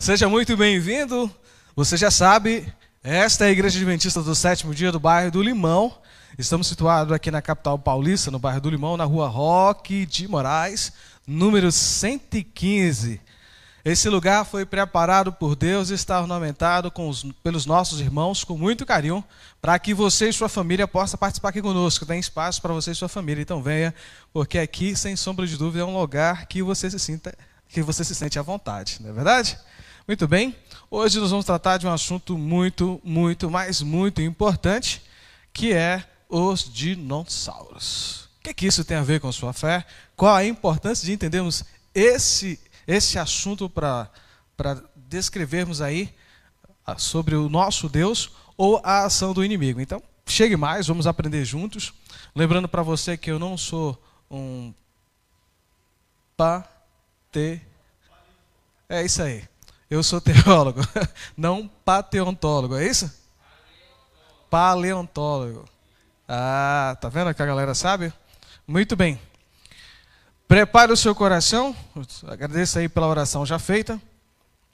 Seja muito bem-vindo. Você já sabe, esta é a Igreja Adventista do Sétimo Dia do bairro do Limão. Estamos situados aqui na capital paulista, no bairro do Limão, na rua Roque de Moraes, número 115. Esse lugar foi preparado por Deus e está ornamentado pelos nossos irmãos com muito carinho, para que você e sua família possam participar aqui conosco. Tem espaço para você e sua família, então venha, porque aqui, sem sombra de dúvida, é um lugar que você se sente à vontade, não é verdade? Muito bem, hoje nós vamos tratar de um assunto muito importante, que é os dinossauros. O que isso tem a ver com a sua fé? Qual a importância de entendermos esse assunto para descrevermos aí sobre o nosso Deus ou a ação do inimigo? Então, chegue mais, vamos aprender juntos. Lembrando para você que eu não sou um É isso aí. Eu sou teólogo, não paleontólogo, é isso? Paleontólogo. Ah, tá vendo que a galera sabe? Muito bem. Prepare o seu coração. Agradeço aí pela oração já feita.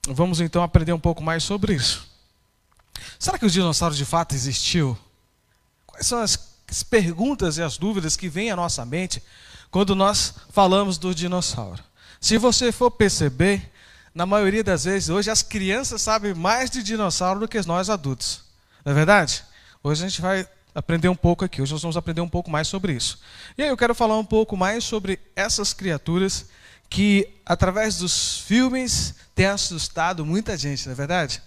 Vamos então aprender um pouco mais sobre isso. Será que os dinossauros de fato existiu? Quais são as perguntas e as dúvidas que vêm à nossa mente quando nós falamos do dinossauro? Se você for perceber, na maioria das vezes, hoje as crianças sabem mais de dinossauro do que nós adultos. Não é verdade? Hoje a gente vai aprender um pouco aqui. Hoje nós vamos aprender um pouco mais sobre isso. E aí eu quero falar um pouco mais sobre essas criaturas que, através dos filmes, têm assustado muita gente, não é verdade?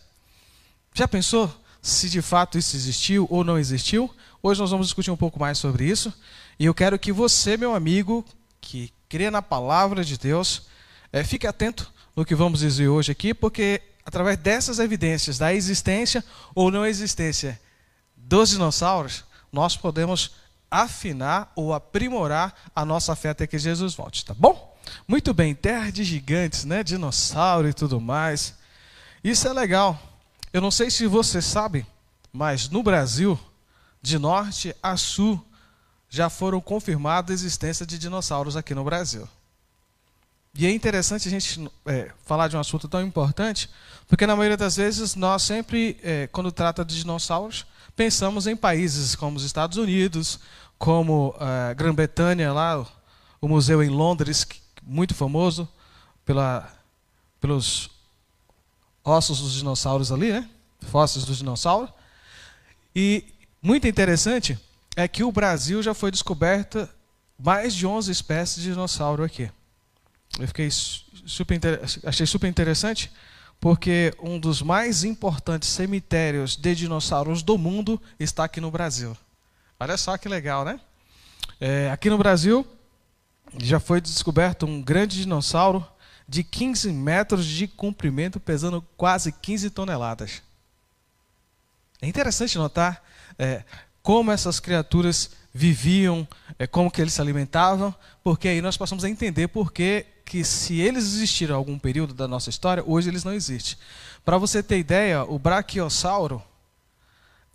Já pensou se de fato isso existiu ou não existiu? Hoje nós vamos discutir um pouco mais sobre isso. E eu quero que você, meu amigo, que crê na palavra de Deus, fique atento no que vamos dizer hoje aqui, porque através dessas evidências da existência ou não existência dos dinossauros, nós podemos afinar ou aprimorar a nossa fé até que Jesus volte, tá bom? Muito bem, terra de gigantes, né? Dinossauro e tudo mais. Isso é legal. Eu não sei se você sabe, mas no Brasil, de norte a sul, já foram confirmadas a existência de dinossauros aqui no Brasil. E é interessante a gente falar de um assunto tão importante, porque na maioria das vezes nós sempre, quando trata de dinossauros, pensamos em países como os Estados Unidos, como a Grã-Bretanha, lá, o museu em Londres, muito famoso pelos ossos dos dinossauros ali, né? Fósseis dos dinossauros. E muito interessante é que o Brasil já foi descoberta mais de 11 espécies de dinossauro aqui. Eu achei super interessante, porque um dos mais importantes cemitérios de dinossauros do mundo está aqui no Brasil. Olha só que legal, né? Aqui no Brasil já foi descoberto um grande dinossauro de 15 metros de comprimento, pesando quase 15 toneladas. É interessante notar como essas criaturas viviam, como que eles se alimentavam, porque aí nós passamos a entender por que se eles existiram em algum período da nossa história, hoje eles não existem. Para você ter ideia, o Brachiosauro,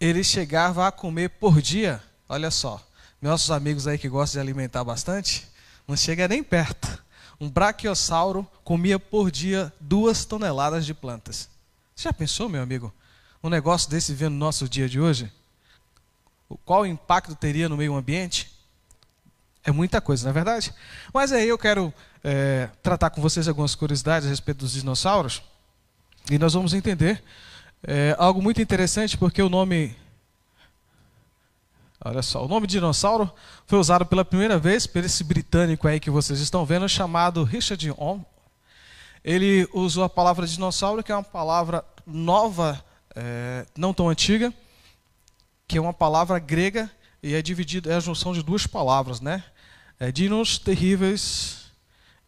ele chegava a comer por dia, olha só, nossos amigos aí que gostam de alimentar bastante, não chega nem perto. Um Brachiosauro comia por dia 2 toneladas de plantas. Você já pensou, meu amigo, um negócio desse vendo no nosso dia de hoje? Qual o impacto teria no meio ambiente? É muita coisa, não é verdade? Mas aí eu quero tratar com vocês algumas curiosidades a respeito dos dinossauros. E nós vamos entender algo muito interessante, porque o nome... Olha só, o nome dinossauro foi usado pela primeira vez por esse britânico aí que vocês estão vendo, chamado Richard Ohm. Ele usou a palavra dinossauro, que é uma palavra nova, não tão antiga, que é uma palavra grega e é a junção de duas palavras, né? Dinos terríveis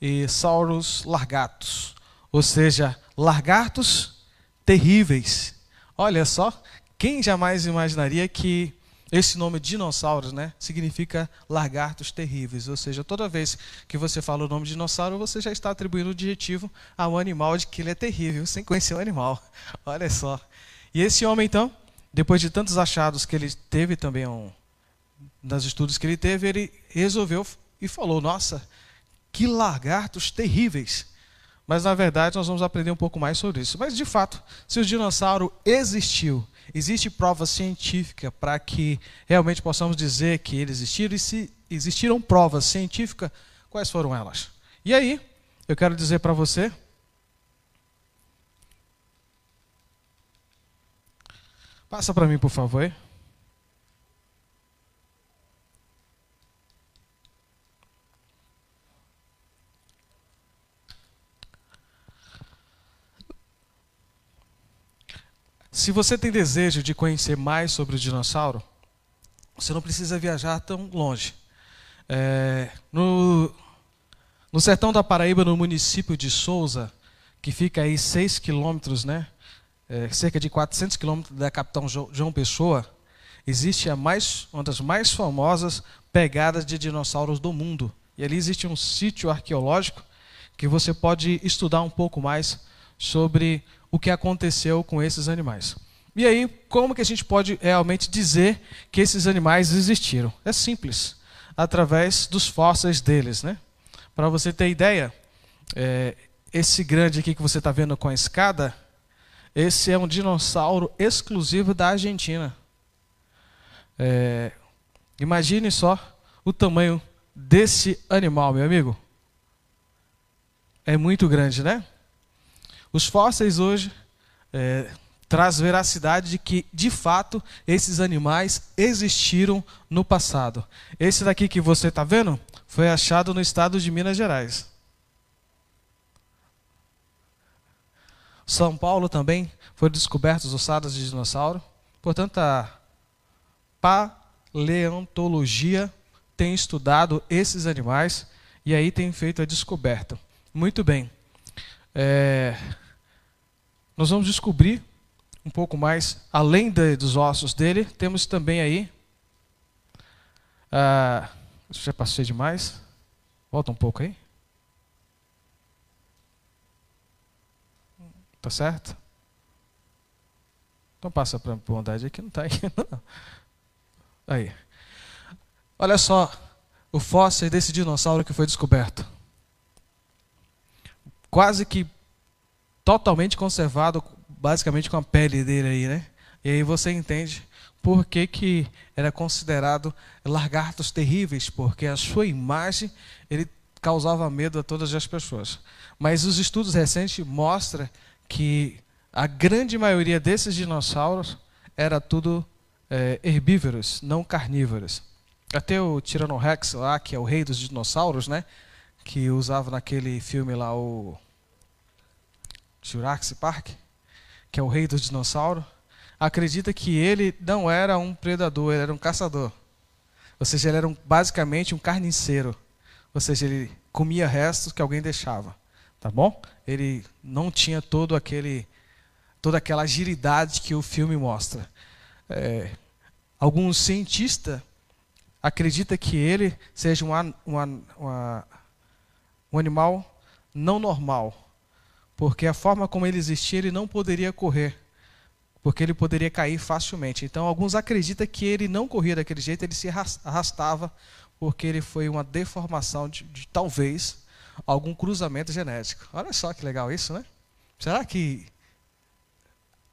e sauros largatos, ou seja, lagartos terríveis. Olha só, quem jamais imaginaria que esse nome dinossauros, né, significa lagartos terríveis, ou seja, toda vez que você fala o nome dinossauro, você já está atribuindo o adjetivo ao animal de que ele é terrível, sem conhecer o animal. Olha só. E esse homem, então, depois de tantos achados que ele teve também, nos estudos que ele teve, ele resolveu e falou, nossa, que lagartos terríveis. Mas, na verdade, nós vamos aprender um pouco mais sobre isso. Mas, de fato, se o dinossauro existiu, existe prova científica para que realmente possamos dizer que eles existiram? E se existiram provas científicas, quais foram elas? E aí, eu quero dizer para você... Passa para mim, por favor. Se você tem desejo de conhecer mais sobre o dinossauro, você não precisa viajar tão longe. No sertão da Paraíba, no município de Souza, que fica aí 6 quilômetros, né? Cerca de 400 quilômetros da capital João Pessoa, existe uma das mais famosas pegadas de dinossauros do mundo. E ali existe um sítio arqueológico que você pode estudar um pouco mais sobre o que aconteceu com esses animais. E aí, como que a gente pode realmente dizer que esses animais existiram? É simples, através dos fósseis deles, né? Para você ter ideia, esse grande aqui que você está vendo com a escada, esse é um dinossauro exclusivo da Argentina. Imagine só o tamanho desse animal, meu amigo. É muito grande, né? Os fósseis hoje traz veracidade de que, de fato, esses animais existiram no passado. Esse daqui que você está vendo foi achado no estado de Minas Gerais. São Paulo também foram descobertas ossadas de dinossauro. Portanto, a paleontologia tem estudado esses animais e aí tem feito a descoberta. Muito bem. Nós vamos descobrir um pouco mais, além dos ossos dele, temos também aí... já passei demais. Volta um pouco aí. Tá certo? Então passa para a bondade aqui, não está aí. Não. Aí. Olha só o fóssil desse dinossauro que foi descoberto. Quase que totalmente conservado, basicamente com a pele dele aí, né? E aí você entende por que era considerado lagartos terríveis, porque a sua imagem ele causava medo a todas as pessoas. Mas os estudos recentes mostram que a grande maioria desses dinossauros era tudo herbívoros, não carnívoros. Até o Tyrannosaurus lá, que é o rei dos dinossauros, né? Que usava naquele filme lá, o Jurassic Park, que é o rei dos dinossauros, acredita que ele não era um predador, ele era um caçador. Ou seja, ele era basicamente um carniceiro. Ou seja, ele comia restos que alguém deixava. Tá bom? Ele não tinha toda aquela agilidade que o filme mostra. Alguns cientistas acreditam que ele seja um animal não normal, porque a forma como ele existia, ele não poderia correr, porque ele poderia cair facilmente. Então, alguns acreditam que ele não corria daquele jeito, ele se arrastava, porque ele foi uma deformação de talvez algum cruzamento genético. Olha só que legal isso, né? Será que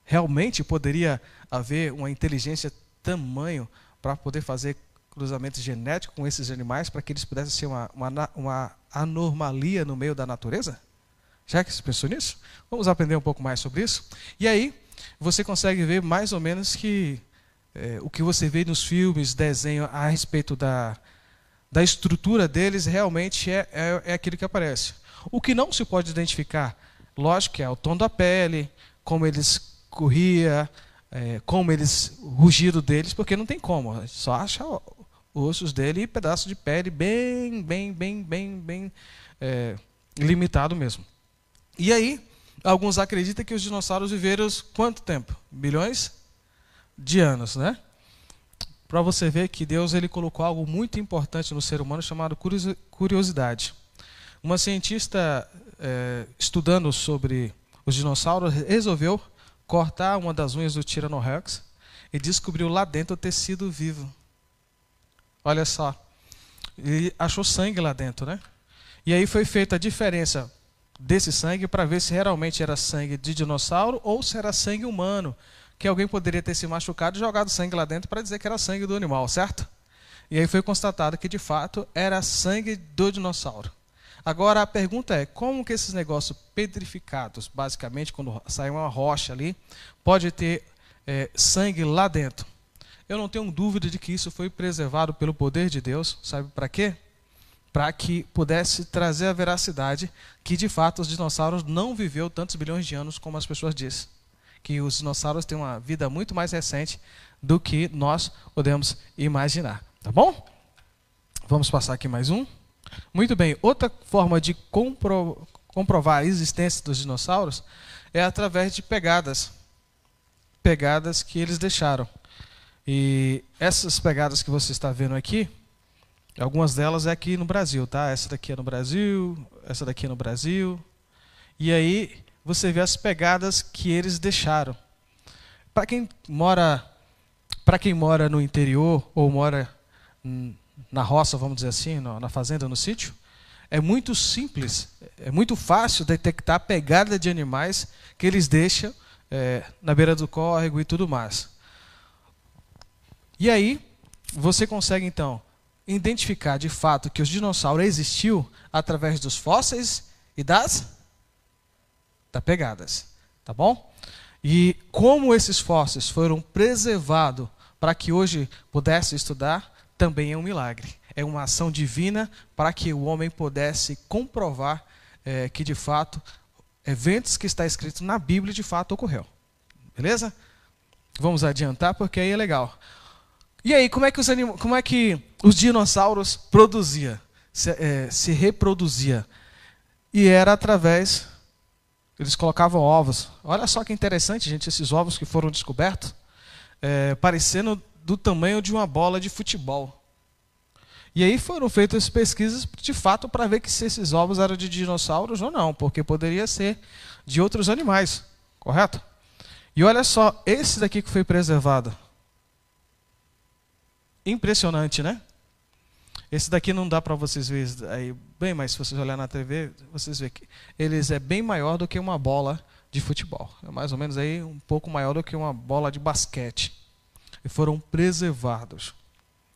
realmente poderia haver uma inteligência tamanho para poder fazer cruzamento genético com esses animais, para que eles pudessem ser uma anomalia no meio da natureza? Já que você pensou nisso? Vamos aprender um pouco mais sobre isso? E aí, você consegue ver mais ou menos que o que você vê nos filmes, desenho a respeito da estrutura deles, realmente é aquilo que aparece. O que não se pode identificar, lógico que é o tom da pele, como eles corriam, como eles, o rugido deles, porque não tem como, só acha ossos dele e pedaços de pele bem limitado mesmo. E aí, alguns acreditam que os dinossauros viveram quanto tempo? Bilhões de anos, né? Para você ver que Deus ele colocou algo muito importante no ser humano chamado curiosidade. Uma cientista estudando sobre os dinossauros resolveu cortar uma das unhas do Tyrannosaurus e descobriu lá dentro o tecido vivo. Olha só, ele achou sangue lá dentro, né? E aí foi feita a diferença desse sangue para ver se realmente era sangue de dinossauro ou se era sangue humano, que alguém poderia ter se machucado e jogado sangue lá dentro para dizer que era sangue do animal, certo? E aí foi constatado que de fato era sangue do dinossauro. Agora a pergunta é, como que esses negócios petrificados, basicamente quando sai uma rocha ali, pode ter sangue lá dentro? Eu não tenho dúvida de que isso foi preservado pelo poder de Deus, sabe para quê? Para que pudesse trazer a veracidade que de fato os dinossauros não viveu tantos bilhões de anos como as pessoas dizem. Que os dinossauros têm uma vida muito mais recente do que nós podemos imaginar. Tá bom? Vamos passar aqui mais um. Muito bem, outra forma de comprovar a existência dos dinossauros é através de pegadas. Pegadas que eles deixaram. E essas pegadas que você está vendo aqui, algumas delas é aqui no Brasil, tá? Essa daqui é no Brasil, essa daqui é no Brasil. E aí você vê as pegadas que eles deixaram. Para quem mora no interior ou mora na roça, vamos dizer assim, na fazenda, no sítio, é muito simples, é muito fácil detectar a pegada de animais que eles deixam na beira do córrego e tudo mais. E aí você consegue então identificar de fato que os dinossauros existiu através dos fósseis e das pegadas, tá bom? E como esses fósseis foram preservados para que hoje pudesse estudar, também é um milagre. É uma ação divina para que o homem pudesse comprovar que de fato eventos que está escrito na Bíblia de fato ocorreu. Beleza? Vamos adiantar porque aí é legal. E aí, como é que os dinossauros se reproduzia? E era através, eles colocavam ovos. Olha só que interessante, gente, esses ovos que foram descobertos, parecendo do tamanho de uma bola de futebol. E aí foram feitas pesquisas, de fato, para ver se esses ovos eram de dinossauros ou não, porque poderia ser de outros animais, correto? E olha só, esse daqui que foi preservado. Impressionante, né? Esse daqui não dá para vocês verem aí bem, mas se vocês olharem na TV, vocês veem que eles é bem maior do que uma bola de futebol. É mais ou menos aí um pouco maior do que uma bola de basquete. E foram preservados.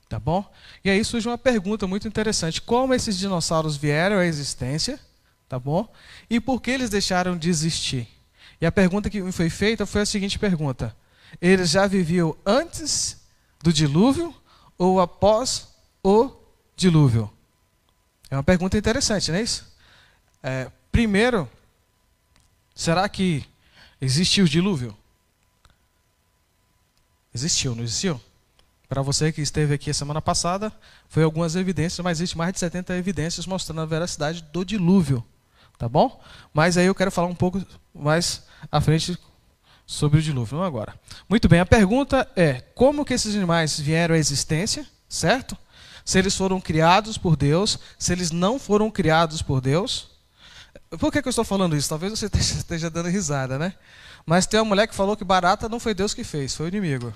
Tá bom? E aí surge uma pergunta muito interessante. Como esses dinossauros vieram à existência? Tá bom? E por que eles deixaram de existir? E a pergunta que me foi feita foi a seguinte pergunta. Eles já viviam antes do dilúvio ou após o dilúvio? É uma pergunta interessante, não é isso? Primeiro, será que existiu o dilúvio? Existiu, não existiu? Para você que esteve aqui a semana passada, foi algumas evidências, mas existe mais de 70 evidências mostrando a veracidade do dilúvio. Tá bom? Mas aí eu quero falar um pouco mais à frente sobre o dilúvio, não agora. Muito bem, a pergunta é, como que esses animais vieram à existência, certo? Se eles foram criados por Deus, se eles não foram criados por Deus. Por que eu estou falando isso? Talvez você esteja dando risada, né? Mas tem uma mulher que falou que barata não foi Deus que fez, foi o inimigo.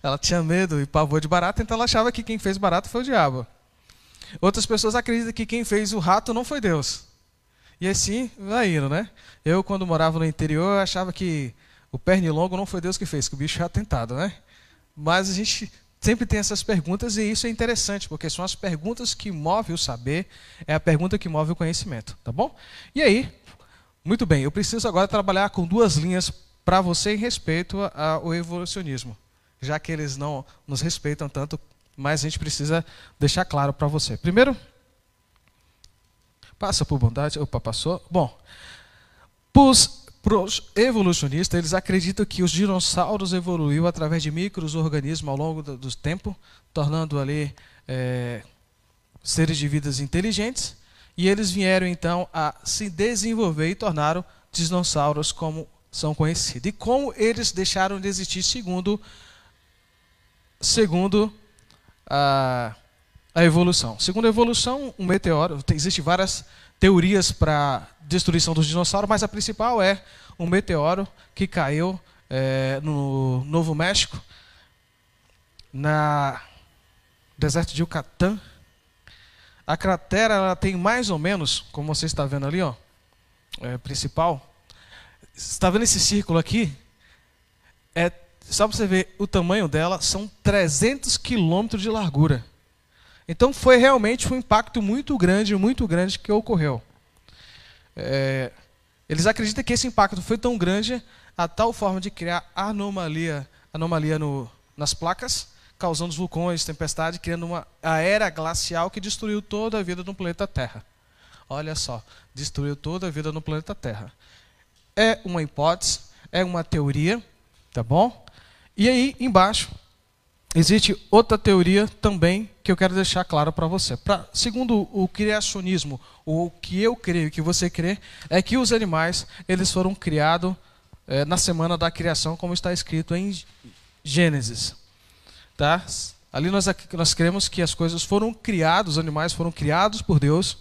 Ela tinha medo e pavor de barata, então ela achava que quem fez barata foi o diabo. Outras pessoas acreditam que quem fez o rato não foi Deus. E assim vai indo, né? Eu, quando morava no interior, eu achava que o pernilongo não foi Deus que fez, que o bicho era tentado, né? Mas a gente sempre tem essas perguntas e isso é interessante, porque são as perguntas que movem o saber, é a pergunta que move o conhecimento, tá bom? E aí, muito bem, eu preciso agora trabalhar com duas linhas para você em respeito ao evolucionismo, já que eles não nos respeitam tanto, mas a gente precisa deixar claro para você. Primeiro, passa por bondade, opa, passou. Bom, para os evolucionistas, eles acreditam que os dinossauros evoluíram através de micro-organismos ao longo do tempo, tornando ali seres de vidas inteligentes, e eles vieram então a se desenvolver e tornaram dinossauros como são conhecidos. E como eles deixaram de existir segundo a evolução. Segundo a evolução, um meteoro, existem várias teorias para destruição dos dinossauros, mas a principal é um meteoro que caiu no Novo México, no deserto de Yucatán, A cratera ela tem mais ou menos, como você está vendo ali, ó, principal. Você está vendo esse círculo aqui? Só para você ver o tamanho dela, são 300 quilômetros de largura. Então foi realmente um impacto muito grande que ocorreu. Eles acreditam que esse impacto foi tão grande a tal forma de criar anomalia nas placas, causando vulcões, tempestade, criando uma era glacial que destruiu toda a vida no planeta Terra. Olha só, destruiu toda a vida no planeta Terra. É uma hipótese, é uma teoria, tá bom? E aí, embaixo, existe outra teoria também que eu quero deixar claro para você. Segundo o criacionismo, o que eu creio, que você crê, é que os animais eles foram criados na semana da criação, como está escrito em Gênesis. Tá? Ali nós cremos que as coisas foram criadas, os animais foram criados por Deus,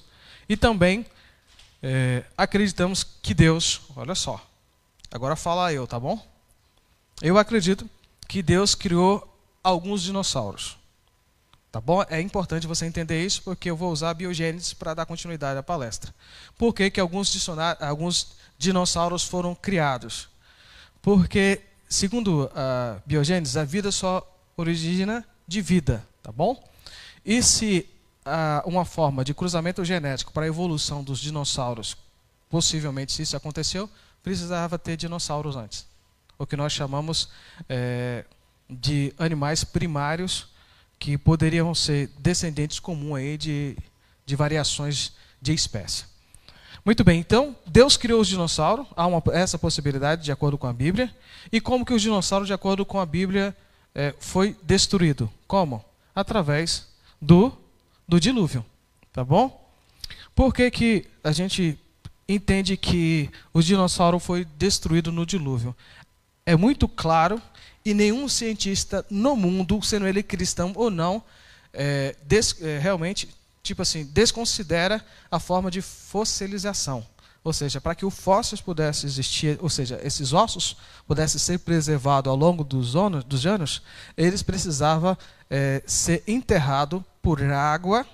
e também acreditamos que Deus, olha só, agora fala eu, tá bom? Eu acredito que Deus criou alguns dinossauros. Tá bom? É importante você entender isso, porque eu vou usar a biogênese para dar continuidade à palestra. Por que que alguns dinossauros foram criados? Porque, segundo a biogênese, a vida só origina de vida, tá bom? E se uma forma de cruzamento genético para a evolução dos dinossauros, possivelmente se isso aconteceu, precisava ter dinossauros antes. O que nós chamamos de animais primários que poderiam ser descendentes comuns aí de variações de espécie. Muito bem, então, Deus criou os dinossauros, há essa possibilidade de acordo com a Bíblia. E como que os dinossauros, de acordo com a Bíblia, foi destruído? Como? Através do dilúvio, tá bom? Por que que a gente entende que o dinossauro foi destruído no dilúvio? É muito claro e nenhum cientista no mundo, sendo ele cristão ou não, realmente, tipo assim, desconsidera a forma de fossilização. Ou seja, para que o fóssil pudesse existir, ou seja, esses ossos pudessem ser preservados ao longo dos anos, eles precisavam ser enterrados por água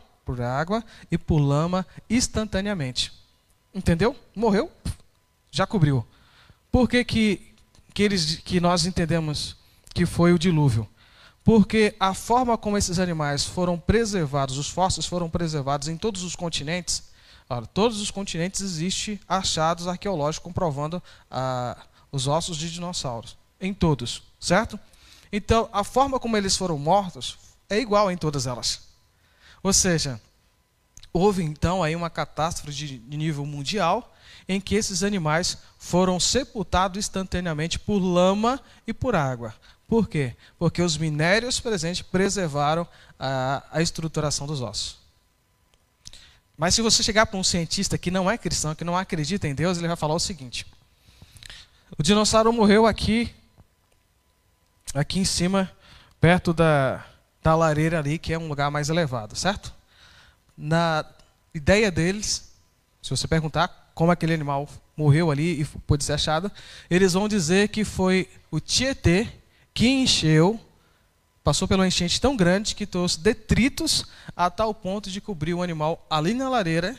e por lama instantaneamente. Entendeu? Morreu, já cobriu. Por que que nós entendemos que foi o dilúvio? Porque a forma como esses animais foram preservados, os fósseis foram preservados em todos os continentes. Ora, todos os continentes existem achados arqueológicos comprovando os ossos de dinossauros. Em todos, certo? Então, a forma como eles foram mortos é igual em todas elas. Ou seja, houve então aí uma catástrofe de nível mundial em que esses animais foram sepultados instantaneamente por lama e por água. Por quê? Porque os minérios presentes preservaram a estruturação dos ossos. Mas se você chegar para um cientista que não é cristão, que não acredita em Deus, ele vai falar o seguinte: o dinossauro morreu aqui em cima, perto da lareira ali, que é um lugar mais elevado, certo? Na ideia deles, se você perguntar como aquele animal morreu ali e pôde ser achado, eles vão dizer que foi o Tietê que encheu, passou pela enchente tão grande que trouxe detritos a tal ponto de cobrir o animal ali na lareira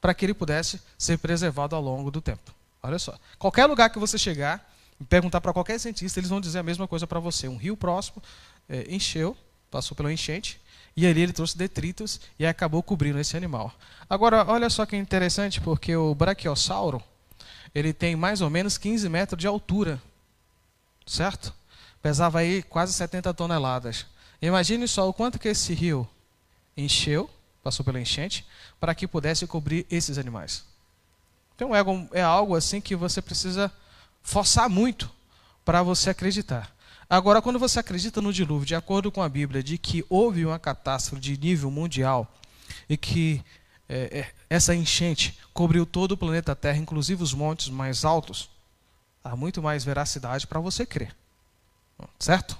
para que ele pudesse ser preservado ao longo do tempo. Olha só, qualquer lugar que você chegar e perguntar para qualquer cientista, eles vão dizer a mesma coisa para você. Um rio próximo encheu, passou pela enchente, e ali ele trouxe detritos e acabou cobrindo esse animal. Agora, olha só que interessante, porque o braquiossauro, ele tem mais ou menos 15 metros de altura, certo? Pesava aí quase 70 toneladas. Imagine só o quanto que esse rio encheu, passou pela enchente, para que pudesse cobrir esses animais. Então é algo assim que você precisa forçar muito para você acreditar. Agora, quando você acredita no dilúvio, de acordo com a Bíblia, de que houve uma catástrofe de nível mundial e que essa enchente cobriu todo o planeta Terra, inclusive os montes mais altos, há muito mais veracidade para você crer. Certo?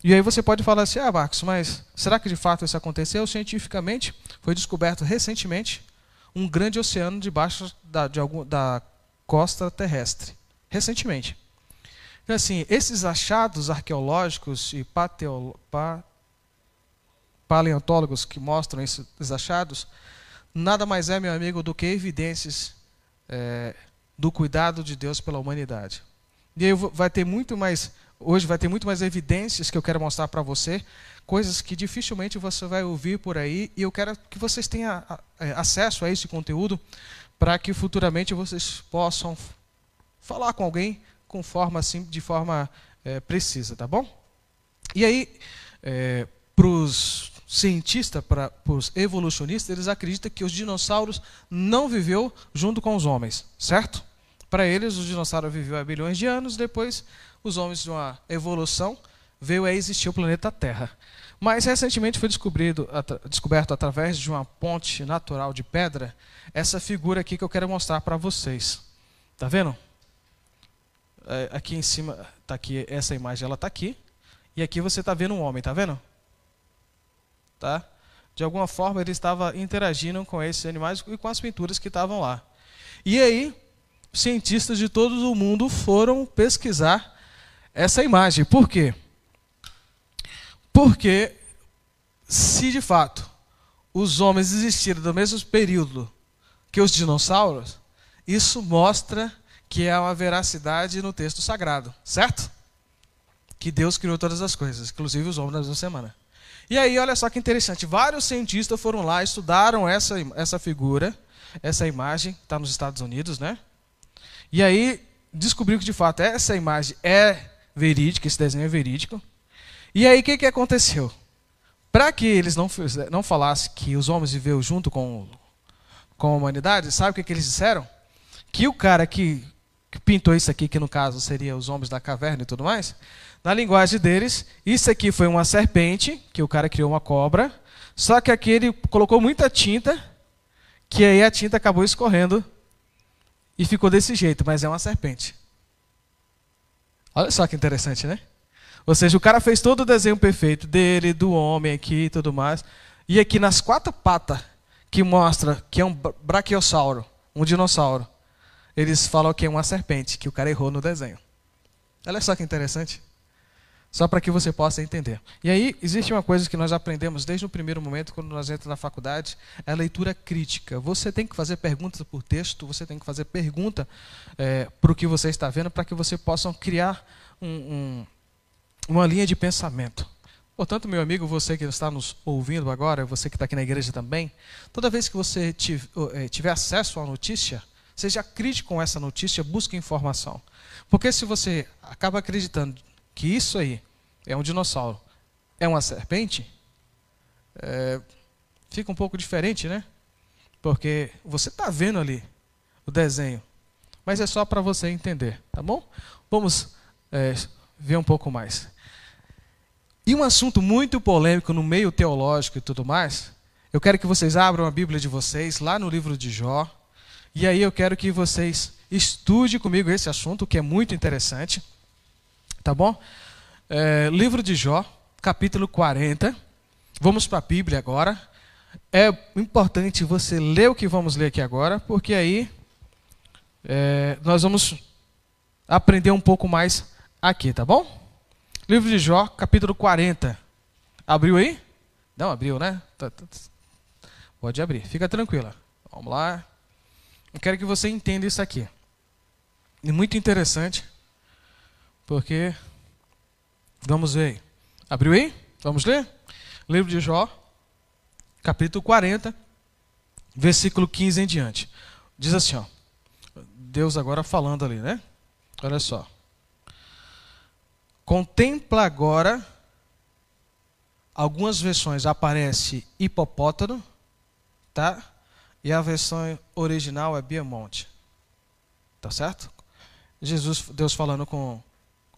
E aí você pode falar assim: ah, Marcos, mas será que de fato isso aconteceu? Cientificamente, foi descoberto recentemente um grande oceano debaixo da costa terrestre. Recentemente. Então, assim, esses achados arqueológicos e paleontólogos que mostram esses achados, nada mais é, meu amigo, do que evidências do cuidado de Deus pela humanidade. E aí hoje vai ter muito mais evidências que eu quero mostrar para você, coisas que dificilmente você vai ouvir por aí, e eu quero que vocês tenham acesso a esse conteúdo para que futuramente vocês possam falar com alguém de forma precisa, tá bom? E aí, para os cientistas, para os evolucionistas, eles acreditam que os dinossauros não viveu junto com os homens, certo? Para eles, os dinossauros viveu há bilhões de anos, depois os homens, de uma evolução, veio a existir o planeta Terra. Mas recentemente foi descoberto através de uma ponte natural de pedra, essa figura aqui que eu quero mostrar para vocês. Tá vendo? Aqui em cima, tá aqui, essa imagem ela está aqui, e aqui você está vendo um homem, tá vendo? Tá? De alguma forma ele estava interagindo com esses animais e com as pinturas que estavam lá. E aí, cientistas de todo o mundo foram pesquisar essa imagem. Por quê? Porque se de fato os homens existiram no mesmo período que os dinossauros, isso mostra que há uma veracidade no texto sagrado, certo? Que Deus criou todas as coisas, inclusive os homens na mesma semana. E aí, olha só que interessante, vários cientistas foram lá, estudaram essa figura, essa imagem, está nos Estados Unidos, né? E aí, descobriu que de fato essa imagem é verídica, esse desenho é verídico. E aí, o que aconteceu? Para que eles não falassem que os homens viveram junto com a humanidade, sabe o que eles disseram? Que o cara que pintou isso aqui, que no caso seria os homens da caverna e tudo mais, na linguagem deles, isso aqui foi uma serpente, que o cara criou uma cobra, só que aqui ele colocou muita tinta, que aí a tinta acabou escorrendo e ficou desse jeito, mas é uma serpente. Olha só que interessante, né? Ou seja, o cara fez todo o desenho perfeito dele, do homem aqui e tudo mais, e aqui nas 4 patas, que mostra que é um braquiossauro, um dinossauro, eles falam que é uma serpente, que o cara errou no desenho. Olha só que interessante. Só para que você possa entender. E aí, existe uma coisa que nós aprendemos desde o primeiro momento, quando nós entramos na faculdade, é a leitura crítica. Você tem que fazer perguntas por texto, você tem que fazer pergunta para o que você está vendo, para que você possa criar uma linha de pensamento. Portanto, meu amigo, você que está nos ouvindo agora, você que está aqui na igreja também, toda vez que você tiver acesso à notícia, seja crítico com essa notícia, busque informação. Porque se você acaba acreditando que isso aí é um dinossauro, é uma serpente, fica um pouco diferente, né? Porque você está vendo ali o desenho, mas é só para você entender, tá bom? Vamos ver um pouco mais. E um assunto muito polêmico no meio teológico e tudo mais, eu quero que vocês abram a Bíblia de vocês, lá no livro de Jó, e aí eu quero que vocês estudem comigo esse assunto, que é muito interessante. Tá bom? Livro de Jó, capítulo 40. Vamos para a Bíblia agora. É importante você ler o que vamos ler aqui agora, porque aí nós vamos aprender um pouco mais aqui, tá bom? Livro de Jó, capítulo 40. Abriu aí? Não, abriu, né? Pode abrir, fica tranquila. Vamos lá. Eu quero que você entenda isso aqui. É muito interessante, porque... Vamos ver. Abriu aí? Vamos ler? Livro de Jó, capítulo 40, versículo 15 em diante. Diz assim, ó. Deus agora falando ali, né? Olha só. Contempla agora, algumas versões aparece hipopótamo, tá? E a versão original é Biemonte. Tá certo? Deus falando com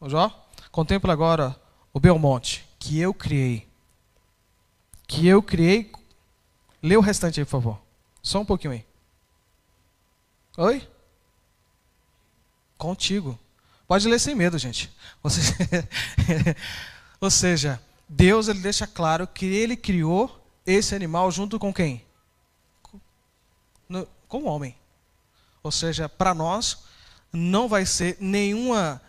Jó. Contempla agora o Belmonte, que eu criei. Que eu criei. Lê o restante aí, por favor. Só um pouquinho aí. Oi? Contigo. Pode ler sem medo, gente. Ou seja, Deus ele deixa claro que ele criou esse animal junto com quem? Com o homem. Ou seja, para nós não vai ser nenhuma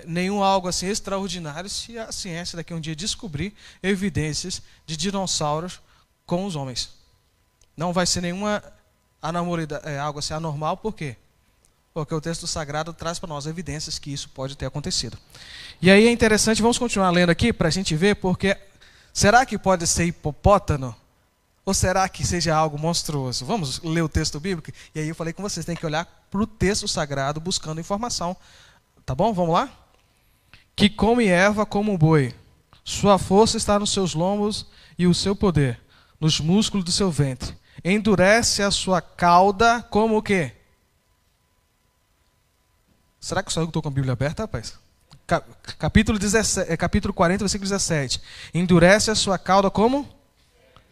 nenhum algo assim extraordinário se a ciência daqui a um dia descobrir evidências de dinossauros com os homens. Não vai ser nenhuma algo assim anormal, por quê? Porque o texto sagrado traz para nós evidências que isso pode ter acontecido. E aí é interessante, vamos continuar lendo aqui para a gente ver, porque será que pode ser hipopótamo? Ou será que seja algo monstruoso? Vamos ler o texto bíblico? E aí eu falei com vocês, tem que olhar para o texto sagrado buscando informação. Tá bom? Vamos lá? Que come erva como um boi. Sua força está nos seus lombos e o seu poder nos músculos do seu ventre. Endurece a sua cauda como o quê? Será que só eu estou com a Bíblia aberta, rapaz? Capítulo 40, versículo 17. Endurece a sua cauda como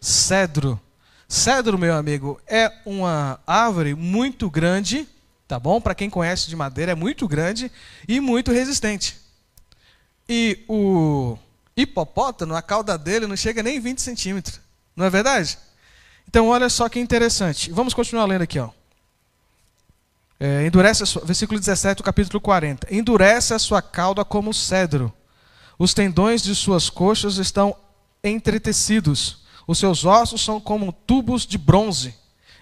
cedro. Cedro, meu amigo, é uma árvore muito grande, tá bom? Para quem conhece de madeira, é muito grande e muito resistente. E o hipopótamo, a cauda dele não chega nem 20 centímetros. Não é verdade? Então, olha só que interessante. Vamos continuar lendo aqui, ó. Versículo 17 do capítulo 40. Endurece a sua cauda como cedro. Os tendões de suas coxas estão entretecidos. Os seus ossos são como tubos de bronze,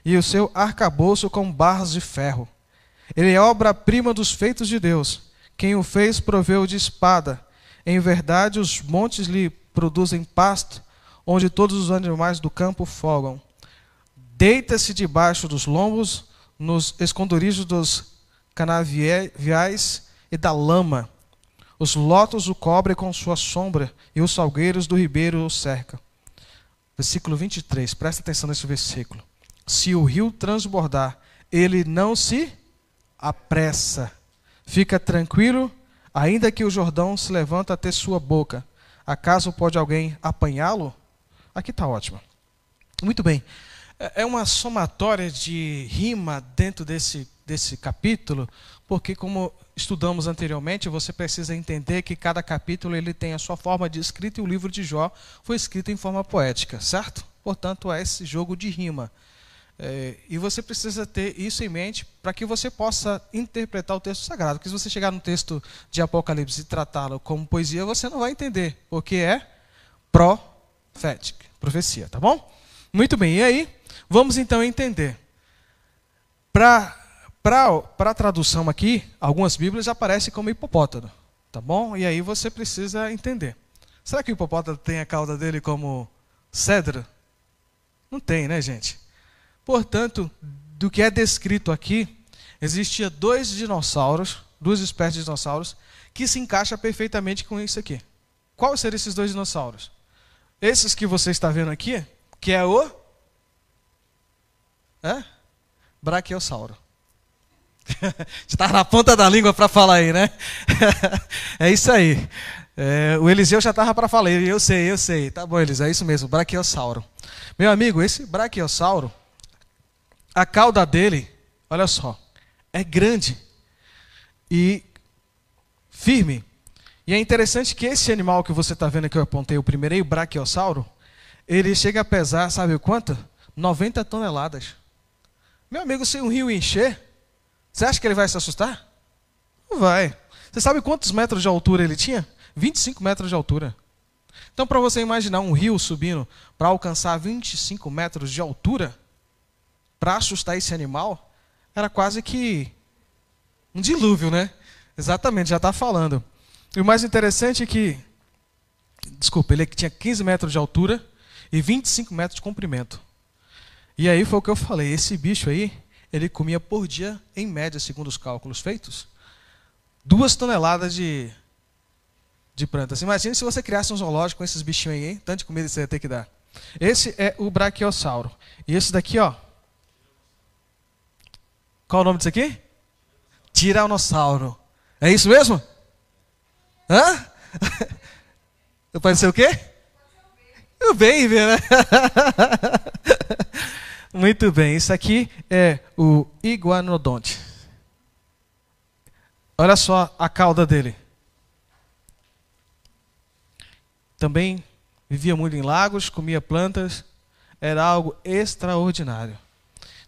e o seu arcabouço como barras de ferro. Ele é obra-prima dos feitos de Deus. Quem o fez proveu de espada. Em verdade, os montes lhe produzem pasto, onde todos os animais do campo folgam. Deita-se debaixo dos lombos, nos esconderijos dos canaviais e da lama. Os lotos o cobrem com sua sombra, e os salgueiros do ribeiro o cercam. Versículo 23, presta atenção nesse versículo. Se o rio transbordar, ele não se apressa. Fica tranquilo, ainda que o Jordão se levanta até sua boca. Acaso pode alguém apanhá-lo? Aqui está ótimo. Muito bem. É uma somatória de rima dentro desse capítulo, porque como estudamos anteriormente, você precisa entender que cada capítulo ele tem a sua forma de escrita, e o livro de Jó foi escrito em forma poética, certo? Portanto, é esse jogo de rima. E você precisa ter isso em mente para que você possa interpretar o texto sagrado. Porque se você chegar no texto de Apocalipse e tratá-lo como poesia, você não vai entender, porque é profética, profecia, tá bom? Muito bem, e aí, vamos então entender. Para a tradução aqui, algumas Bíblias aparecem como hipopótamo, tá bom? E aí você precisa entender. Será que o hipopótamo tem a cauda dele como cedro? Não tem, né, gente? Portanto, do que é descrito aqui, existia duas espécies de dinossauros, que se encaixam perfeitamente com isso aqui. Quais seriam esses dois dinossauros? Esses que você está vendo aqui, que é o Brachiosauro. Está na ponta da língua para falar aí, né? É isso aí. O Eliseu já estava para falar, eu sei. Tá bom, Eliseu, é isso mesmo, Brachiosauro. Meu amigo, esse Brachiosauro, a cauda dele, olha só, é grande e firme. E é interessante que esse animal que você está vendo que eu apontei, o primeiro aí, o Brachiosauro, ele chega a pesar, sabe o quanto? 90 toneladas. Meu amigo, se um rio encher, você acha que ele vai se assustar? Não vai. Você sabe quantos metros de altura ele tinha? 25 metros de altura. Então, para você imaginar um rio subindo para alcançar 25 metros de altura, para assustar esse animal, era quase que um dilúvio, né? Exatamente, já está falando. E o mais interessante é que, ele tinha 15 metros de altura e 25 metros de comprimento. E aí foi o que eu falei, esse bicho aí, ele comia por dia, em média, segundo os cálculos feitos, 2 toneladas de plantas. Imagina se você criasse um zoológico com esses bichinhos aí, hein? Tanto de comida você ia ter que dar. Esse é o Brachiosauro. E esse daqui, ó. Qual o nome disso aqui? Tiranossauro. É isso mesmo? Hã? Pode ser o quê? O baby, né? Muito bem, isso aqui é o Iguanodonte. Olha só a cauda dele. Também vivia muito em lagos, comia plantas, era algo extraordinário.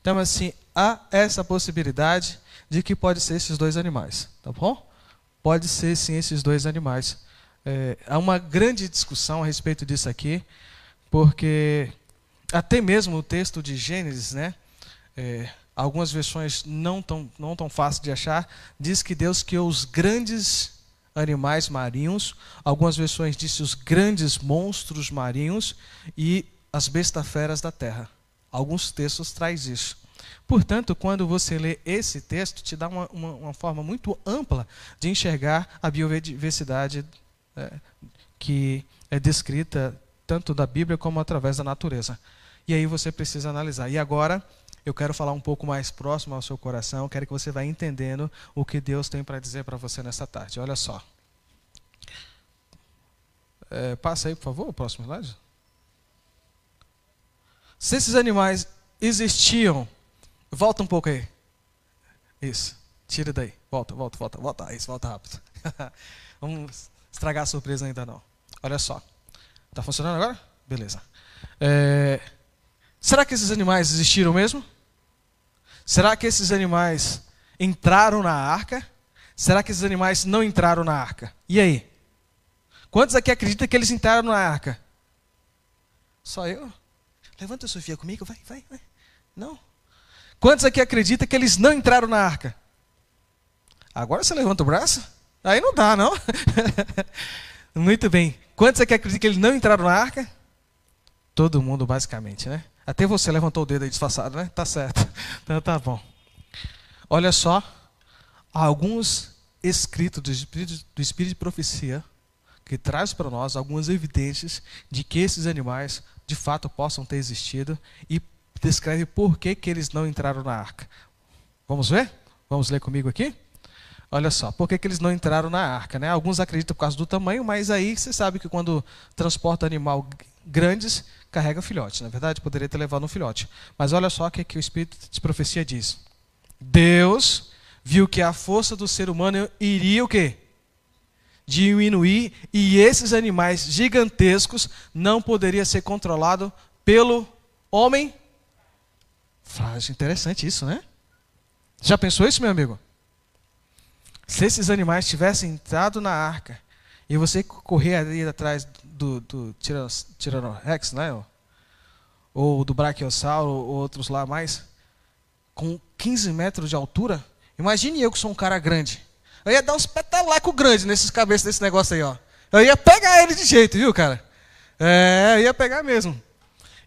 Então, assim, há essa possibilidade de que pode ser esses dois animais, tá bom? Pode ser sim esses dois animais. Há uma grande discussão a respeito disso aqui, porque até mesmo o texto de Gênesis, né, algumas versões não tão fáceis de achar, diz que Deus criou os grandes animais marinhos, algumas versões dizem os grandes monstros marinhos e as besta-feras da terra. Alguns textos trazem isso. Portanto, quando você lê esse texto, te dá uma forma muito ampla de enxergar a biodiversidade que é descrita tanto da Bíblia como através da natureza. E aí você precisa analisar. E agora, eu quero falar um pouco mais próximo ao seu coração, quero que você vá entendendo o que Deus tem para dizer para você nessa tarde. Olha só. Passa aí, por favor, o próximo slide. Se esses animais existiam... Volta um pouco aí. Isso. Tira daí. Volta. Isso, volta rápido. Vamos estragar a surpresa ainda não. Olha só. Está funcionando agora? Beleza. Será que esses animais existiram mesmo? Será que esses animais entraram na arca? Será que esses animais não entraram na arca? E aí? Quantos aqui acreditam que eles entraram na arca? Só eu? Levanta a Sofia comigo, vai. Não? Quantos aqui acreditam que eles não entraram na arca? Agora você levanta o braço? Aí não dá, não? Muito bem. Quantos aqui acreditam que eles não entraram na arca? Todo mundo, basicamente, né? Até você levantou o dedo aí disfarçado, né? Tá certo. Então tá bom. Olha só. Alguns escritos do Espírito de Profecia que traz para nós algumas evidências de que esses animais de fato possam ter existido e descreve por que eles não entraram na arca. Vamos ver? Vamos ler comigo aqui? Olha só, por que eles não entraram na arca, né? Alguns acreditam por causa do tamanho, mas aí você sabe que quando transporta animal grandes, carrega filhote. Na verdade, poderia ter levado um filhote. Mas olha só o que o Espírito de Profecia diz. Deus viu que a força do ser humano iria o quê? Diminuir, e esses animais gigantescos não poderiam ser controlados pelo homem. Frase interessante isso, né? Já pensou isso, meu amigo? Se esses animais tivessem entrado na arca e você correr ali atrás do Tiranossauro, né? Ou do Brachiosauro, ou outros lá mais, com 15 metros de altura, imagine eu que sou um cara grande. Eu ia dar uns petelecos grandes nesses cabeças desse negócio aí, ó. Eu ia pegar ele de jeito, viu, cara? Eu ia pegar mesmo.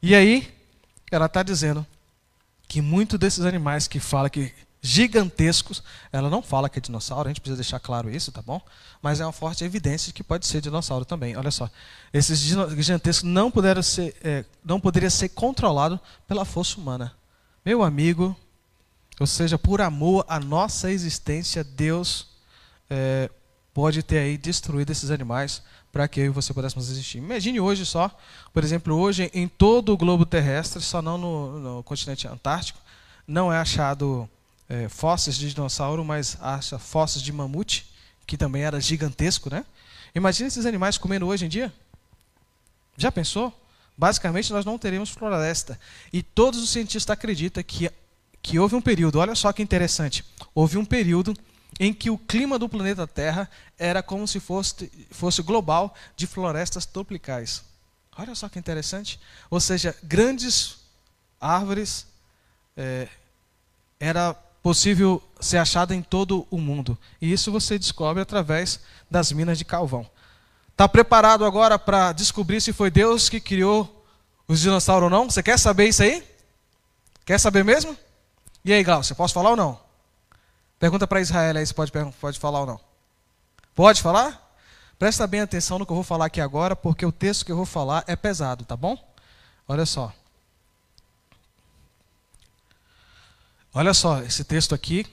E aí, ela está dizendo que muitos desses animais que fala que gigantescos, ela não fala que é dinossauro, a gente precisa deixar claro isso, tá bom? Mas é uma forte evidência de que pode ser dinossauro também. Olha só, esses gigantescos não poderiam ser controlados pela força humana. Meu amigo, ou seja, por amor à nossa existência, Deus pode ter aí destruído esses animais para que eu e você pudéssemos existir. Imagine hoje só, por exemplo, hoje em todo o globo terrestre, só não no continente antártico, não é achado fósseis de dinossauro, mas acha fósseis de mamute, que também era gigantesco, né? Imagina esses animais comendo hoje em dia. Já pensou? Basicamente nós não teremos floresta. E todos os cientistas acreditam que houve um período, olha só que interessante, houve um período em que o clima do planeta Terra era como se fosse global, de florestas tropicais. Olha só que interessante. Ou seja, grandes árvores era possível ser achada em todo o mundo. E isso você descobre através das minas de carvão. Está preparado agora para descobrir se foi Deus que criou os dinossauros ou não? Você quer saber isso aí? Quer saber mesmo? E aí, Glaucio, posso falar ou não? Pergunta para Israel aí se pode falar ou não. Pode falar? Presta bem atenção no que eu vou falar aqui agora, porque o texto que eu vou falar é pesado, tá bom? Olha só. Olha só, esse texto aqui.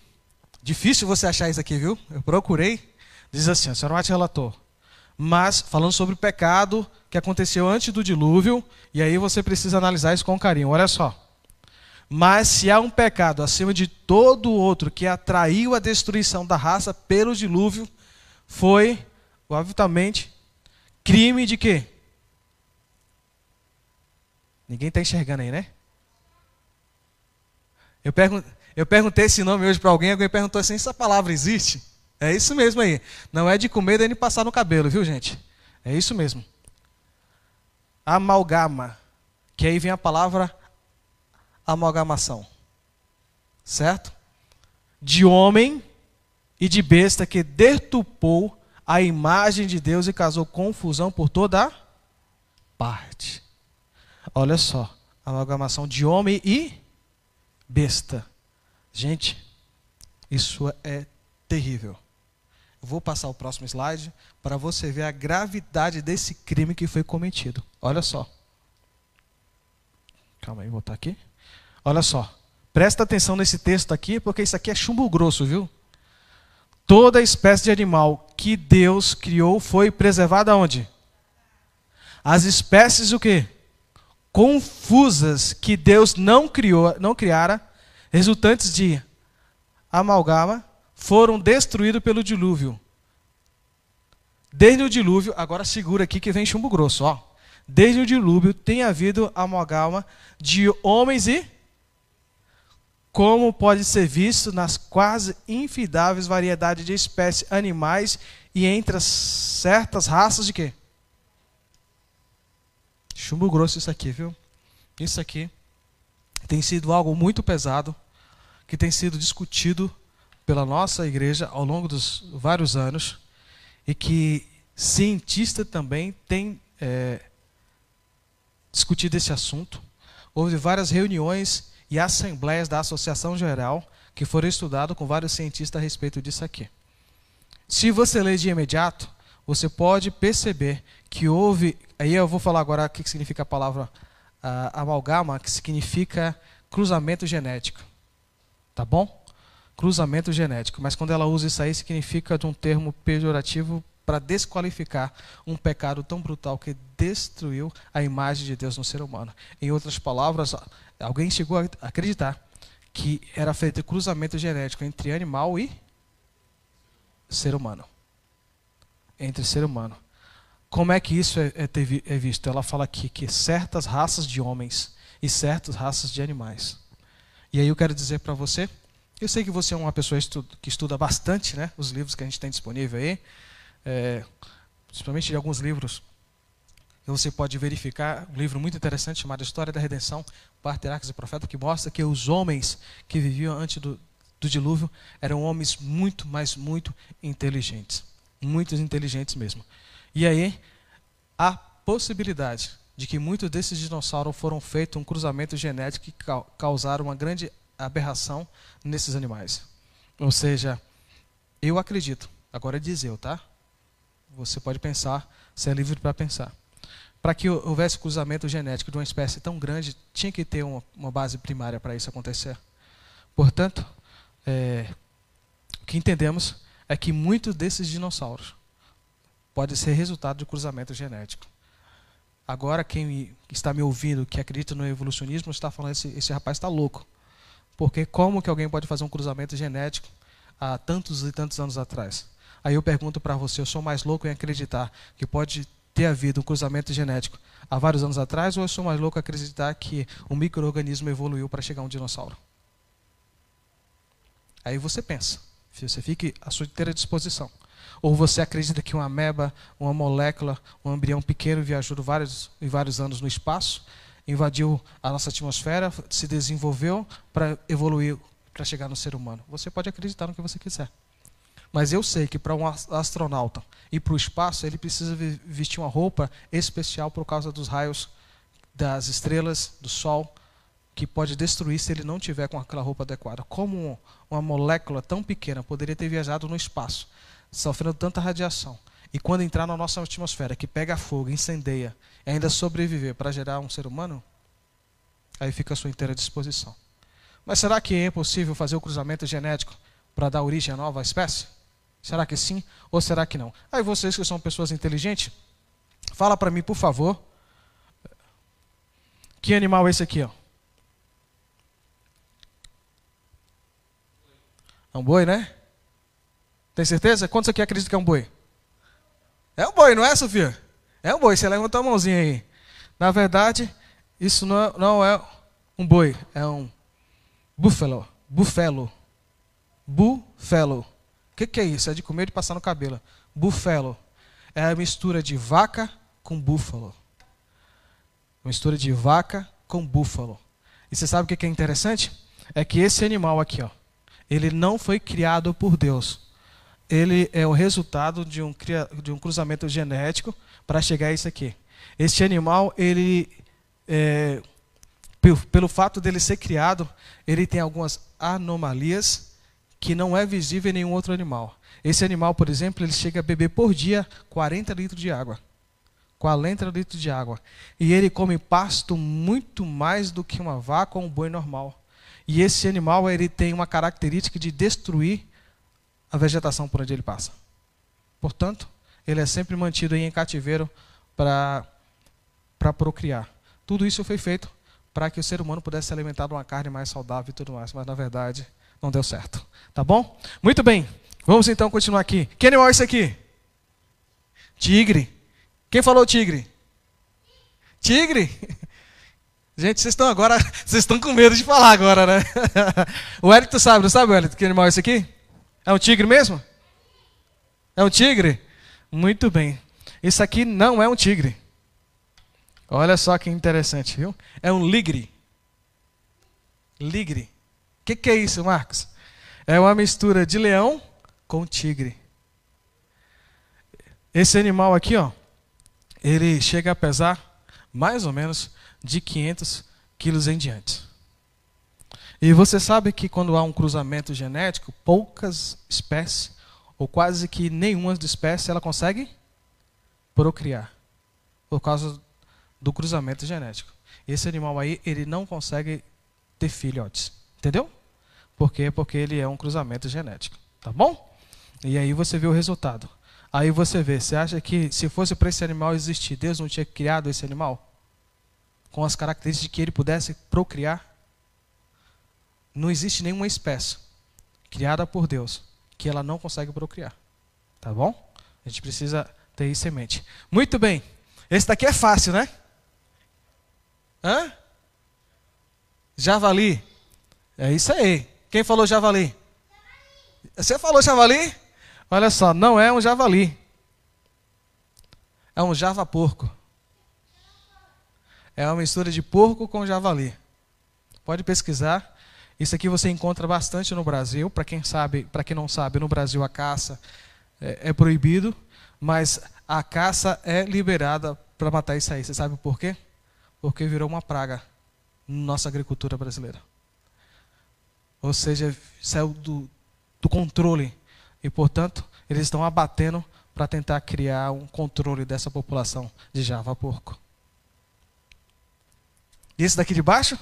Difícil você achar isso aqui, viu? Eu procurei. Diz assim, o Sr. Mate relatou. Mas, falando sobre o pecado que aconteceu antes do dilúvio, e aí você precisa analisar isso com carinho. Olha só. Mas se há um pecado acima de todo outro que atraiu a destruição da raça pelo dilúvio, foi, obviamente, crime de quê? Ninguém está enxergando aí, né? Eu perguntei esse nome hoje para alguém perguntou assim, essa palavra existe? É isso mesmo aí. Não é de comer nem de passar no cabelo, viu, gente? É isso mesmo. Amalgama. Que aí vem a palavra amalgamação. Certo? De homem e de besta que deturpou a imagem de Deus e causou confusão por toda parte. Olha só. Amalgamação de homem e besta. Gente, isso é terrível. Eu vou passar o próximo slide para você ver a gravidade desse crime que foi cometido. Olha só. Calma aí, vou botar aqui. Olha só. Presta atenção nesse texto aqui, porque isso aqui é chumbo grosso, viu? Toda espécie de animal que Deus criou foi preservada onde? As espécies o quê? Confusas que Deus não criara, resultantes de amalgama, foram destruídos pelo dilúvio. Desde o dilúvio, agora segura aqui que vem chumbo grosso, ó. Desde o dilúvio tem havido amalgama de homens e, como pode ser visto nas quase infindáveis variedades de espécies animais e entre as certas raças de quê? Chumbo grosso isso aqui, viu? Isso aqui tem sido algo muito pesado, que tem sido discutido pela nossa igreja ao longo dos vários anos e que cientistas também têm discutido esse assunto. Houve várias reuniões e assembleias da Associação Geral que foram estudadas com vários cientistas a respeito disso aqui. Se você ler de imediato, você pode perceber que houve... Aí eu vou falar agora o que significa a palavra amalgama, que significa cruzamento genético. Tá bom? Cruzamento genético. Mas quando ela usa isso aí, significa de um termo pejorativo para desqualificar um pecado tão brutal que destruiu a imagem de Deus no ser humano. Em outras palavras, alguém chegou a acreditar que era feito cruzamento genético entre animal e ser humano. Entre ser humano. Como é que isso é visto? Ela fala aqui que certas raças de homens e certas raças de animais. E aí eu quero dizer para você, eu sei que você é uma pessoa que estuda bastante, né, os livros que a gente tem disponível aí, principalmente de alguns livros, você pode verificar um livro muito interessante chamado História da Redenção, Patriarcas e Profetas, que mostra que os homens que viviam antes do dilúvio eram homens muito, mas muito inteligentes. Muito inteligentes mesmo. E aí, há possibilidade de que muitos desses dinossauros foram feitos um cruzamento genético que causaram uma grande aberração nesses animais. Ou seja, eu acredito, agora é dizer eu, tá? Você pode pensar, você é livre para pensar. Para que houvesse cruzamento genético de uma espécie tão grande, tinha que ter uma base primária para isso acontecer. Portanto, o que entendemos é que muitos desses dinossauros podem ser resultado de cruzamento genético. Agora, quem está me ouvindo, que acredita no evolucionismo, está falando esse rapaz está louco. Porque como que alguém pode fazer um cruzamento genético há tantos e tantos anos atrás? Aí eu pergunto para você, eu sou mais louco em acreditar que pode ter havido um cruzamento genético há vários anos atrás, ou eu sou mais louco em acreditar que um micro-organismo evoluiu para chegar a um dinossauro? Aí você pensa, você fique à sua inteira disposição. Ou você acredita que uma ameba, uma molécula, um embrião pequeno viajou vários anos no espaço, invadiu a nossa atmosfera, se desenvolveu para evoluir, para chegar no ser humano? Você pode acreditar no que você quiser. Mas eu sei que para um astronauta ir para o espaço, ele precisa vestir uma roupa especial por causa dos raios das estrelas, do Sol, que pode destruir se ele não tiver com aquela roupa adequada. Como uma molécula tão pequena poderia ter viajado no espaço, sofrendo tanta radiação, e quando entrar na nossa atmosfera, que pega fogo, incendeia, e ainda sobreviver para gerar um ser humano? Aí fica à sua inteira disposição. Mas será que é possível fazer o cruzamento genético para dar origem a nova espécie? Será que sim ou será que não? Aí vocês que são pessoas inteligentes, fala para mim, por favor, que animal é esse aqui, ó? É um boi, né? Tem certeza? Quantos aqui acreditam que é um boi? É um boi, não é, Sofia? É um boi, você levanta a mãozinha aí. Na verdade, isso não é um boi, é um búfalo. Búfalo. que é isso? É de comer e de passar no cabelo. Bufalo. É a mistura de vaca com búfalo. Mistura de vaca com búfalo. E você sabe o que é interessante? É que esse animal aqui, ó, ele não foi criado por Deus. Ele é o resultado de um cruzamento genético para chegar a isso aqui. Este animal, pelo fato dele ser criado, ele tem algumas anomalias que não é visível em nenhum outro animal. Esse animal, por exemplo, ele chega a beber por dia 40 litros de água. 40 litros de água. E ele come pasto muito mais do que uma vaca ou um boi normal. E esse animal, ele tem uma característica de destruir a vegetação por onde ele passa. Portanto, ele é sempre mantido aí em cativeiro para procriar. Tudo isso foi feito para que o ser humano pudesse se alimentar de uma carne mais saudável e tudo mais, mas na verdade não deu certo. Tá bom? Muito bem. Vamos então continuar aqui. Que animal é esse aqui? Tigre. Quem falou tigre? Tigre? Gente, vocês estão com medo de falar agora, né? O Wellington sabe, não sabe, Wellington, que animal é esse aqui? É um tigre mesmo? É um tigre? Muito bem. Isso aqui não é um tigre. Olha só que interessante, viu? É um ligre. Ligre. O que é isso, Marcos? É uma mistura de leão com tigre. Esse animal aqui, ó, ele chega a pesar mais ou menos de 500 quilos em diante. E você sabe que quando há um cruzamento genético, poucas espécies, ou quase que nenhuma espécie, ela consegue procriar. Por causa do cruzamento genético. Esse animal aí, ele não consegue ter filhotes. Entendeu? Por quê? Porque ele é um cruzamento genético. Tá bom? E aí você vê o resultado. Aí você vê, você acha que se fosse para esse animal existir, Deus não tinha criado esse animal? Com as características de que ele pudesse procriar? Não existe nenhuma espécie criada por Deus que ela não consegue procriar. Tá bom? A gente precisa ter isso em mente. Muito bem. Esse daqui é fácil, né? Hã? Javali. É isso aí. Quem falou javali? Você falou javali? Olha só, não é um javali. É um java-porco. É uma mistura de porco com javali. Pode pesquisar. Isso aqui você encontra bastante no Brasil. Para quem não sabe, no Brasil a caça é proibido, mas a caça é liberada para matar isso aí. Você sabe por quê? Porque virou uma praga na nossa agricultura brasileira. Ou seja, saiu do controle. E, portanto, eles estão abatendo para tentar criar um controle dessa população de java-porco. E esse daqui de baixo?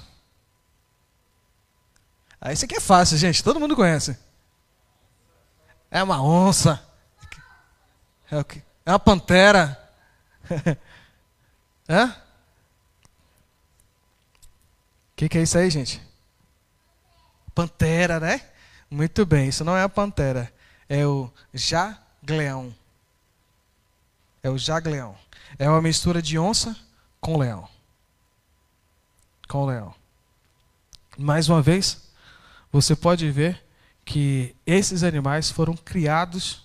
Ah, esse aqui é fácil, gente. Todo mundo conhece. É uma onça. É o quê? É uma pantera. Hã? O que é isso aí, gente? Pantera, né? Muito bem. Isso não é a pantera. É o jagleão. É o jagleão. É uma mistura de onça com leão. Com leão. Mais uma vez, você pode ver que esses animais foram criados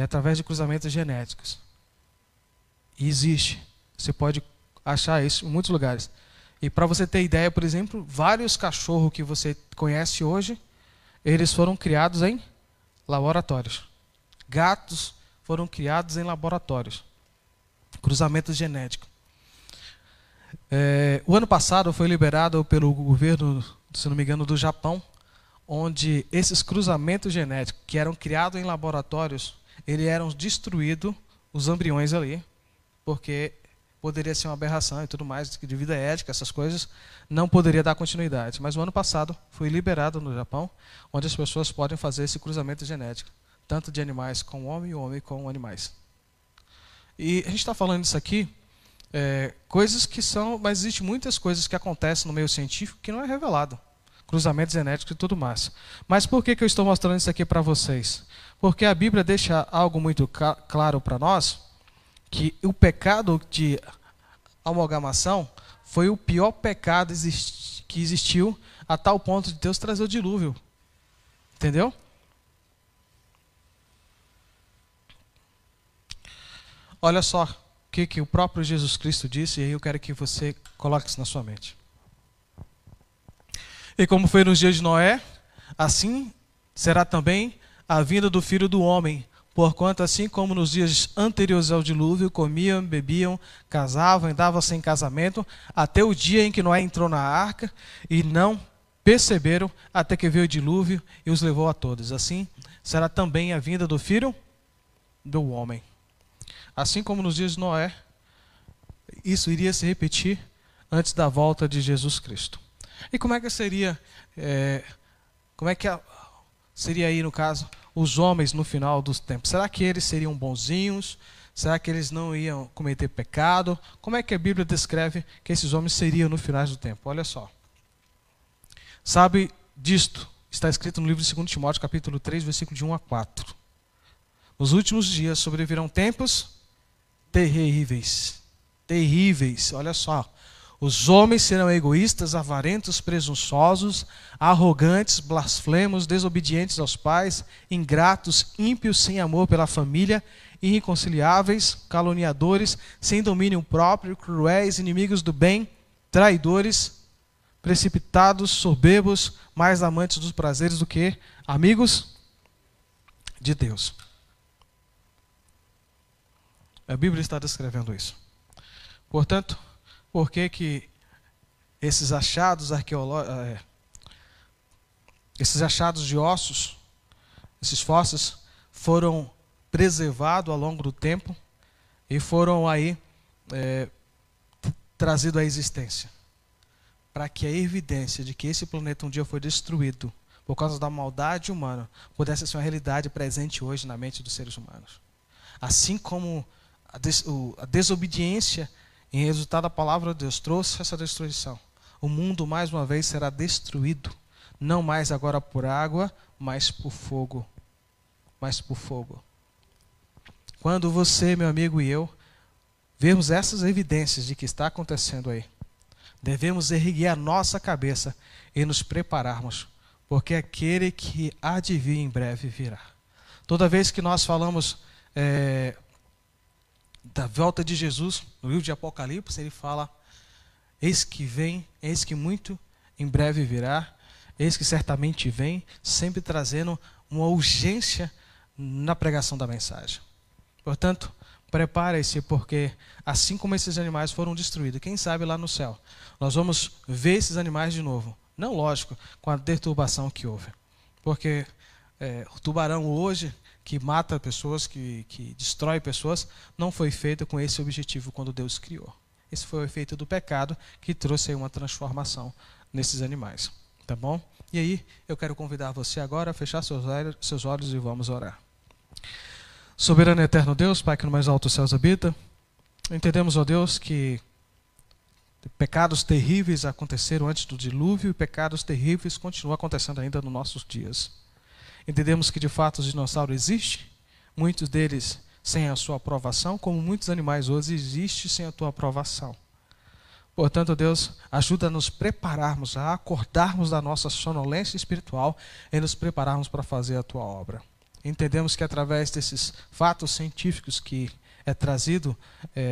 através de cruzamentos genéticos. E existe. Você pode achar isso em muitos lugares. E para você ter ideia, por exemplo, vários cachorros que você conhece hoje, eles foram criados em laboratórios. Gatos foram criados em laboratórios. Cruzamento genético. O ano passado foi liberado pelo governo, se não me engano, do Japão, onde esses cruzamentos genéticos que eram criados em laboratórios, eles eram destruídos, os embriões ali, porque poderia ser uma aberração e tudo mais, devido à ética, essas coisas, não poderia dar continuidade. Mas o ano passado foi liberado no Japão, onde as pessoas podem fazer esse cruzamento genético, tanto de animais com homem e homem com animais. E a gente está falando isso aqui, coisas que são, mas existem muitas coisas que acontecem no meio científico que não é revelado. Cruzamentos genéticos e tudo mais. Mas por que eu estou mostrando isso aqui para vocês? Porque a Bíblia deixa algo muito claro para nós, que o pecado de amalgamação foi o pior pecado que existiu a tal ponto de Deus trazer o dilúvio. Entendeu? Olha só o que o próprio Jesus Cristo disse, e aí eu quero que você coloque isso na sua mente. E como foi nos dias de Noé, assim será também a vinda do Filho do Homem. Porquanto, assim como nos dias anteriores ao dilúvio, comiam, bebiam, casavam, andavam sem casamento, até o dia em que Noé entrou na arca, e não perceberam até que veio o dilúvio e os levou a todos. Assim será também a vinda do Filho do Homem. Assim como nos dias de Noé, isso iria se repetir antes da volta de Jesus Cristo. E como é que seria, seria aí no caso, os homens no final dos tempos? Será que eles seriam bonzinhos? Será que eles não iam cometer pecado? Como é que a Bíblia descreve que esses homens seriam no final do tempo? Olha só. Sabe disto? Está escrito no livro de 2 Timóteo, capítulo 3, versículo de 1 a 4. Nos últimos dias sobrevirão tempos terríveis. Terríveis, olha só. Os homens serão egoístas, avarentos, presunçosos, arrogantes, blasfemos, desobedientes aos pais, ingratos, ímpios, sem amor pela família, irreconciliáveis, caluniadores, sem domínio próprio, cruéis, inimigos do bem, traidores, precipitados, soberbos, mais amantes dos prazeres do que amigos de Deus. A Bíblia está descrevendo isso. Portanto, por que esses achados arqueológicos, esses achados de ossos, esses fósseis, foram preservados ao longo do tempo e foram aí trazidos à existência? Para que a evidência de que esse planeta um dia foi destruído por causa da maldade humana pudesse ser uma realidade presente hoje na mente dos seres humanos. Assim como a desobediência em resultado da palavra de Deus trouxe essa destruição, o mundo mais uma vez será destruído, não mais agora por água, mas por fogo. Mas por fogo. Quando você, meu amigo, e eu vemos essas evidências de que está acontecendo aí, devemos erguer a nossa cabeça e nos prepararmos, porque aquele que há de vir em breve virá. Toda vez que nós falamos da volta de Jesus, no livro de Apocalipse, ele fala: eis que vem, eis que muito em breve virá, eis que certamente vem, sempre trazendo uma urgência na pregação da mensagem. Portanto, prepare-se, porque assim como esses animais foram destruídos, quem sabe lá no céu, nós vamos ver esses animais de novo. Não, lógico, com a perturbação que houve. Porque o tubarão hoje, que mata pessoas, que destrói pessoas, não foi feito com esse objetivo quando Deus criou. Esse foi o efeito do pecado que trouxe aí uma transformação nesses animais. Tá bom? E aí, eu quero convidar você agora a fechar seus olhos e vamos orar. Soberano e eterno Deus, Pai que no mais alto dos céus habita, entendemos, ó Deus, que pecados terríveis aconteceram antes do dilúvio e pecados terríveis continuam acontecendo ainda nos nossos dias. Entendemos que de fato os dinossauros existem, muitos deles sem a sua aprovação, como muitos animais hoje existem sem a tua aprovação. Portanto, Deus, ajuda a nos prepararmos, a acordarmos da nossa sonolência espiritual e nos prepararmos para fazer a tua obra. Entendemos que através desses fatos científicos que é trazido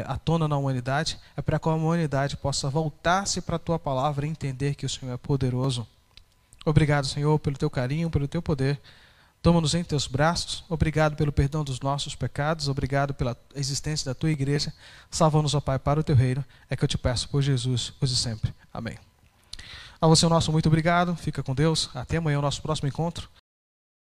à tona na humanidade, é para que a humanidade possa voltar-se para a tua palavra e entender que o Senhor é poderoso. Obrigado, Senhor, pelo teu carinho, pelo teu poder. Toma-nos em teus braços. Obrigado pelo perdão dos nossos pecados. Obrigado pela existência da tua igreja. Salva-nos, ó Pai, para o teu reino. É que eu te peço por Jesus, hoje e sempre. Amém. A você, o nosso muito obrigado. Fica com Deus. Até amanhã, o nosso próximo encontro.